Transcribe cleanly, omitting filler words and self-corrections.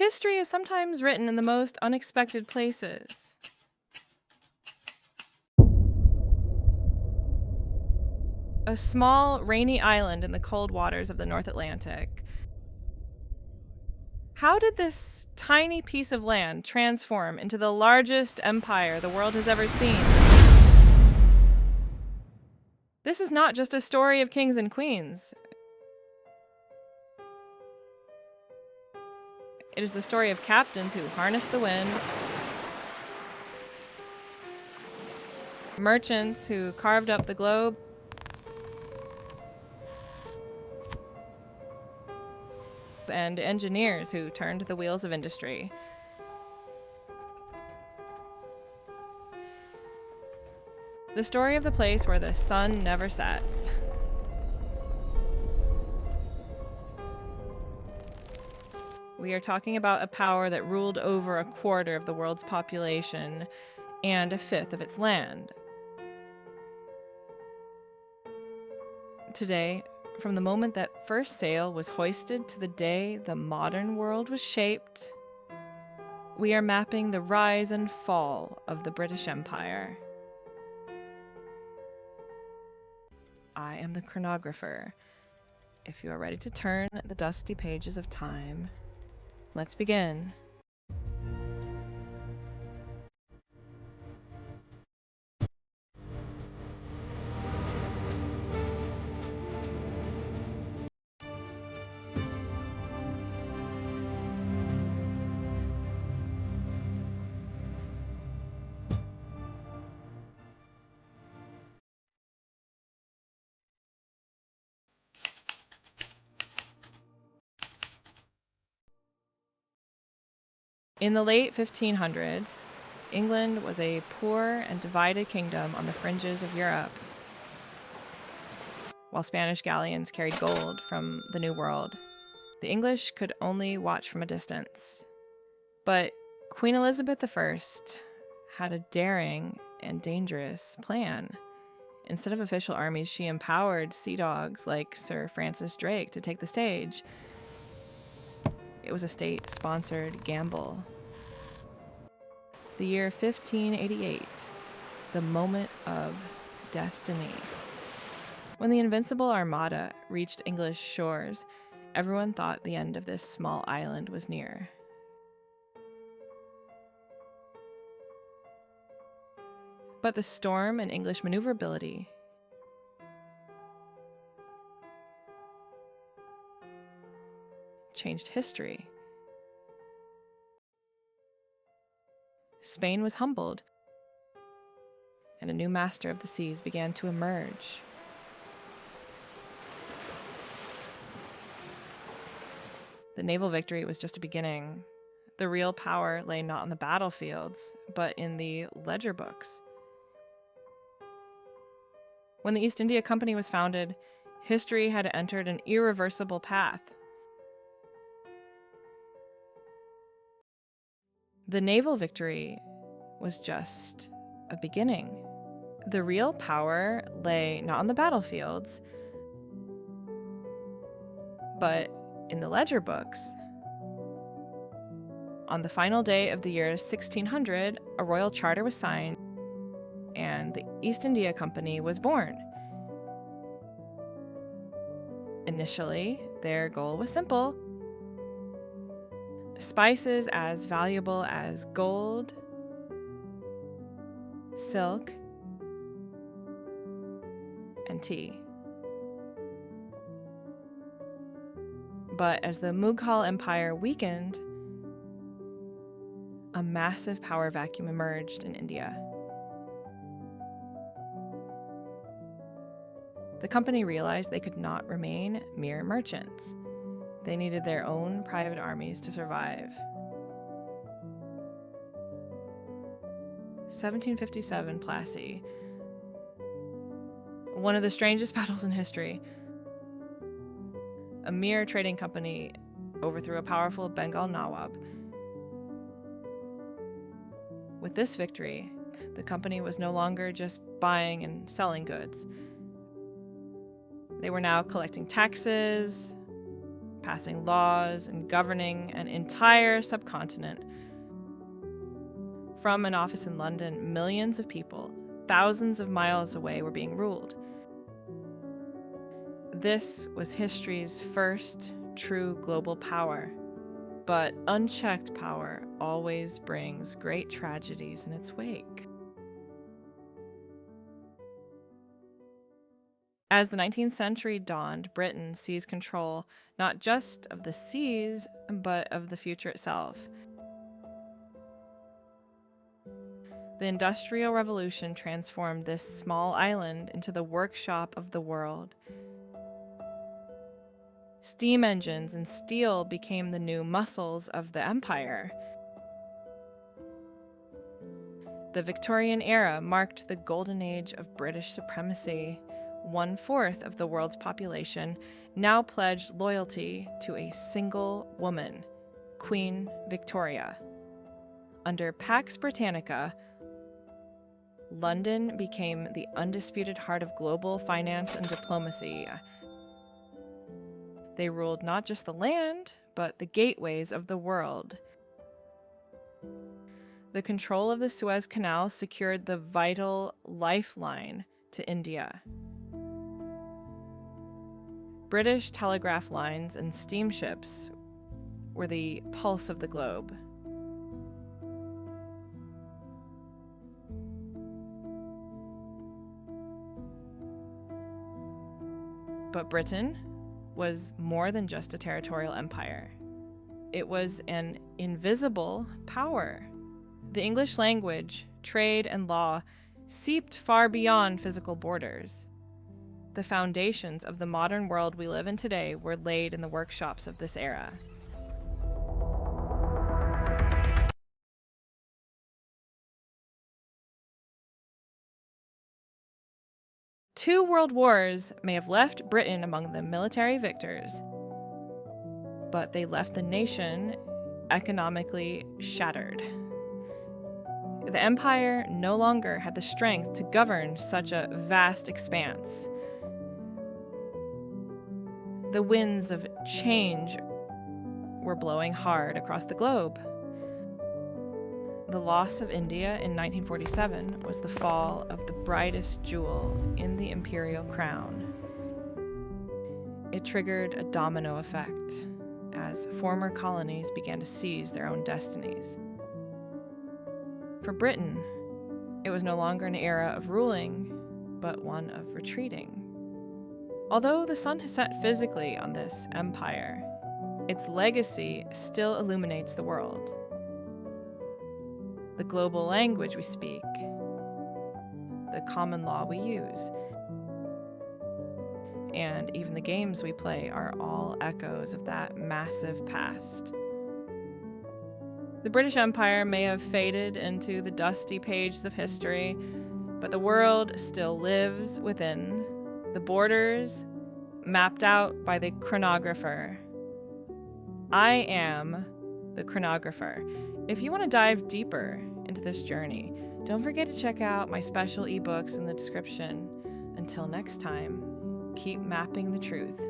history is sometimes written in the most unexpected places. A small, rainy island in the cold waters of the North Atlantic. How did this tiny piece of land transform into the largest empire the world has ever seen? This is not just a story of kings and queens. It is the story of captains who harnessed the wind, merchants who carved up the globe, and engineers who turned the wheels of industry. The story of the place where the sun never sets. We are talking about a power that ruled over a quarter of the world's population and a fifth of its land. Today, from the moment that first sail was hoisted to the day the modern world was shaped, we are mapping the rise and fall of the British Empire. I am the Chronographer. If you are ready to turn the dusty pages of time, let's begin. In the late 1500s, England was a poor and divided kingdom on the fringes of Europe. While Spanish galleons carried gold from the New World, the English could only watch from a distance. But Queen Elizabeth I had a daring and dangerous plan. Instead of official armies, she empowered sea dogs like Sir Francis Drake to take the stage. It was a state-sponsored gamble. The year 1588, the moment of destiny. When the Invincible Armada reached English shores, everyone thought the end of this small island was near. But the storm and English maneuverability changed history. Spain was humbled, and a new master of the seas began to emerge. The naval victory was just a beginning. The real power lay not on the battlefields, but in the ledger books. When the East India Company was founded, history had entered an irreversible path. The naval victory was just a beginning. The real power lay not on the battlefields, but in the ledger books. On the final day of the year 1600, a royal charter was signed, and the East India Company was born. Initially, their goal was simple: spices as valuable as gold, silk, and tea. But as the Mughal Empire weakened, a massive power vacuum emerged in India. The company realized they could not remain mere merchants. They needed their own private armies to survive. 1757 Plassey. One of the strangest battles in history. A mere trading company overthrew a powerful Bengal Nawab. With this victory, the company was no longer just buying and selling goods. They were now collecting taxes, passing laws and governing an entire subcontinent. From an office in London, millions of people, thousands of miles away, were being ruled. This was history's first true global power. But unchecked power always brings great tragedies in its wake. As the 19th century dawned, Britain seized control not just of the seas, but of the future itself. The Industrial Revolution transformed this small island into the workshop of the world. Steam engines and steel became the new muscles of the empire. The Victorian era marked the golden age of British supremacy. 1/4 of the world's population now pledged loyalty to a single woman, Queen Victoria. Under Pax Britannica, London became the undisputed heart of global finance and diplomacy. They ruled not just the land, but the gateways of the world. The control of the Suez Canal secured the vital lifeline to India. British telegraph lines and steamships were the pulse of the globe. But Britain was more than just a territorial empire. It was an invisible power. The English language, trade, and law seeped far beyond physical borders. The foundations of the modern world we live in today were laid in the workshops of this era. Two world wars may have left Britain among the military victors, but they left the nation economically shattered. The empire no longer had the strength to govern such a vast expanse. The winds of change were blowing hard across the globe. The loss of India in 1947 was the fall of the brightest jewel in the imperial crown. It triggered a domino effect as former colonies began to seize their own destinies. For Britain, it was no longer an era of ruling, but one of retreating. Although the sun has set physically on this empire, its legacy still illuminates the world. The global language we speak, the common law we use, and even the games we play are all echoes of that massive past. The British Empire may have faded into the dusty pages of history, but the world still lives within the borders mapped out by the Chronographer. I am the Chronographer. If you want to dive deeper into this journey, don't forget to check out my special ebooks in the description. Until next time, keep mapping the truth.